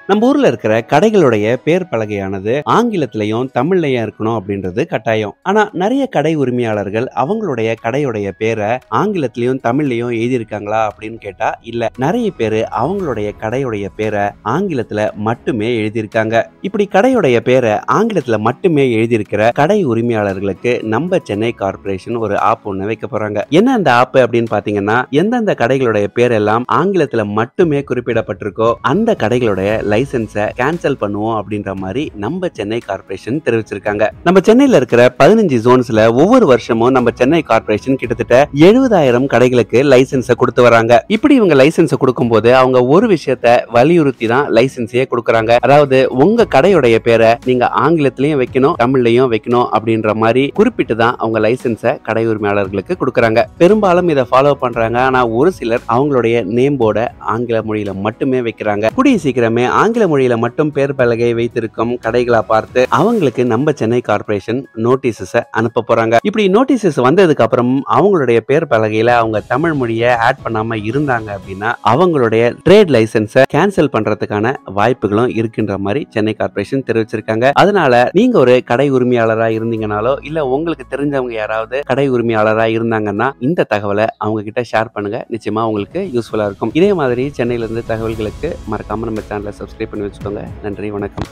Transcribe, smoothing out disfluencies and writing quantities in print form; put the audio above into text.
நம்ம ஊர்ல இருக்கிற கடைகளுடைய பேர் பலகையானது ஆங்கிலத்திலயும் தமிழ்லயும் இருக்கணும் அப்படின்றது கட்டாயம். ஆனா நிறைய கடை உரிமையாளர்கள் அவங்களுடைய கடையுடைய பேரை ஆங்கிலத்திலயும் தமிழ்லயும் எழுதியிருக்காங்களா அப்படின்னு கேட்டா இல்ல. நிறைய பேரு அவங்களுடைய கடையுடைய பேரை ஆங்கிலத்துல மட்டுமே எழுதியிருக்காங்க. இப்படி கடையுடைய பேரை ஆங்கிலத்துல மட்டுமே எழுதியிருக்கிற கடை உரிமையாளர்களுக்கு நம்ம சென்னை கார்ப்பரேஷன் ஒரு ஆப் ஒண்ணு வைக்க போறாங்க. என்ன அந்த ஆப் அப்படின்னு பாத்தீங்கன்னா, எந்தெந்த கடைகளுடைய பேர் எல்லாம் ஆங்கிலத்துல மட்டுமே குறிப்பிடப்பட்டிருக்கோ அந்த கடைகளுடைய லைசென்ஸை கேன்சல் பண்ணுவோம் அப்படின்ற மாதிரி நம்ம சென்னை கார்ப்பரேஷன் தெரிவிச்சிருக்காங்க. நம்ம சென்னையில இருக்கிற 15 ஜோன்ஸ்ல ஒவ்வொரு வருஷமும் நம்ம சென்னை கார்ப்பரேஷன் கிட்டத்தட்ட 70,000 கடைகளுக்கு லைசென்ஸை கொடுத்து வராங்க. இப்படி இவங்க லைசென்ஸை கொடுக்கும் போது அவங்க ஒரு விஷயத்தை வலியுறுத்தி தான் லைசென்ஸையே கொடுக்கறாங்க. அதாவது உங்க கடையுடைய பேரை நீங்க ஆங்கிலத்திலயும் வைக்கணும், தமிழ்லயும் வைக்கணும் அப்படின்ற மாதிரி குறிப்பிட்டு தான் அவங்க லைசென்ஸை கடை உரிமையாளர்களுக்கு கொடுக்கறாங்க. பெரும்பாலும் இதை ஃபாலோ பண்றாங்க. ஆனா ஒரு சிலர் அவங்களுடைய நேம் போர்டை ஆங்கில மொழியில மட்டுமே வைக்கிறாங்க. கூடிய சீக்கிரமே ஆங்கில மொழியில மட்டும் பேர் பலகை வைத்திருக்கும் கடைகளா பார்த்து அவங்களுக்கு நம்ம சென்னை கார்ப்பரேஷன் நோட்டீஸஸ் அனுப்ப போறாங்க. இப்படி நோட்டீஸஸ் வந்ததுக்கு அப்புறம் அவங்களுடைய பேர் பலகையில அவங்க தமிழ் மொழியை ஆட் பண்ணாம இருந்தாங்க அப்படின்னா அவங்களுடைய ட்ரேட் லைசென்ஸை கேன்சல் பண்றதுக்கான வாய்ப்புகளும் இருக்கின்ற மாதிரி சென்னை கார்ப்பரேஷன் தெரிவிச்சிருக்காங்க. அதனால நீங்க ஒரு கடை உரிமையாளரா இருந்தீங்கனாலோ இல்ல உங்களுக்கு தெரிஞ்சவங்க யாராவது கடை உரிமையாளரா இருந்தாங்கன்னா இந்த தகவலை அவங்க கிட்ட ஷேர் பண்ணுங்க. நிச்சயமா உங்களுக்கு யூஸ்ஃபுல்லா இருக்கும். இதே மாதிரி சென்னையில இருந்து தகவல்களுக்கு மறக்காம நம்ம சேனலை சப்ஸ்கிரைப் பண்ணி வச்சுக்கோங்க. நன்றி, வணக்கம்.